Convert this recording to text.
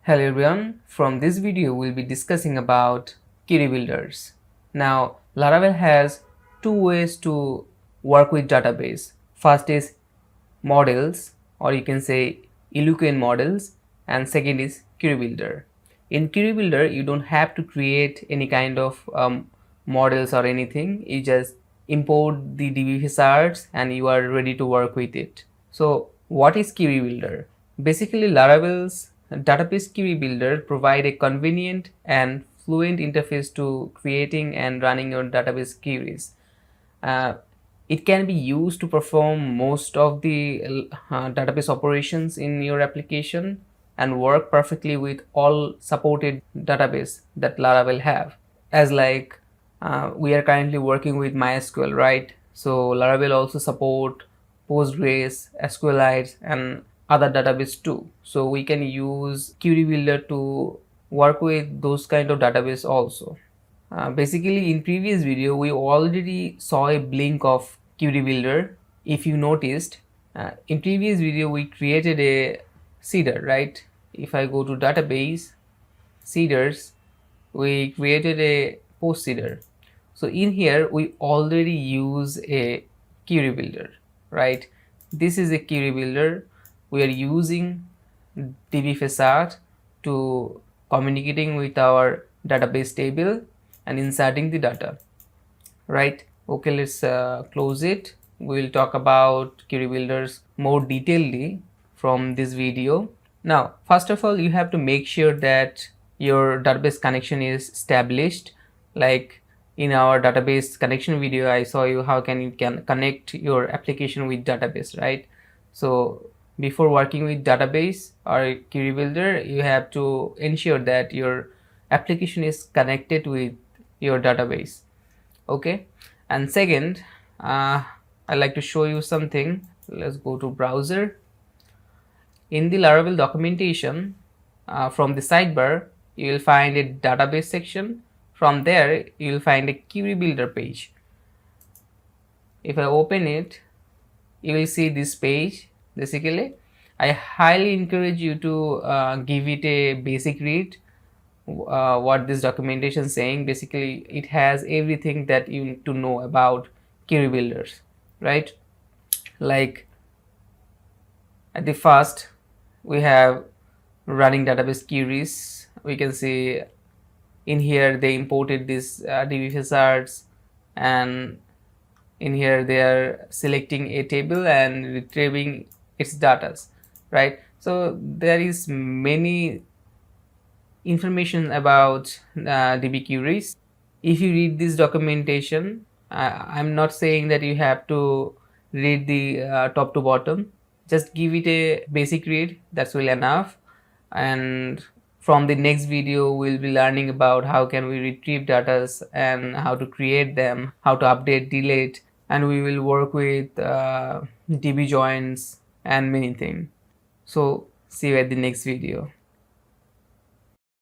Hello everyone, from this video we'll be discussing about query builders. Now Laravel has two ways to work with database. First is models, or you can say eloquent models, and second is query builder. In query builder you don't have to create any kind of models or anything. You just import the DB wizards and you are ready to work with it. So what is query builder? Basically Laravel's database query builder provide a convenient and fluent interface to creating and running your database queries. It can be used to perform most of the database operations in your application and work perfectly with all supported database that Laravel have. As like we are currently working with MySQL, right? So Laravel also support Postgres, SQLite, and other database too. So we can use query builder to work with those kind of database also. Basically in previous video we already saw a blink of query builder. If you noticed, in previous video we created a seeder, right? If I go to database seeders, we created a post seeder. So in here we already use a query builder, right? This is a query builder. We are using DB facade to communicating with our database table and inserting the data, right? Okay, let's close it. We'll talk about query builders more detailedly from this video. Now first of all, you have to make sure that your database connection is established. Like in our database connection video, I saw you how can connect your application with database, right? So before working with database or query builder, you have to ensure that your application is connected with your database. Okay, and second, I'd like to show you something. Let's go to browser. In the Laravel documentation, from the sidebar you will find a database section. From there you will find a query builder page. If I open it, you will see this page. Basically I highly encourage you to give it a basic read. What this documentation is saying, basically it has everything that you need to know about query builders, right? Like at the first we have running database queries. We can see in here they imported this DB wizards, and in here they are selecting a table and retrieving its data, right? So there is many information about DB queries. If you read this documentation, I'm not saying that you have to read the top to bottom. Just give it a basic read, that's well enough. And from the next video we'll be learning about how can we retrieve data and how to create them, how to update, delete, and we will work with DB joins and many things. So see you at the next video.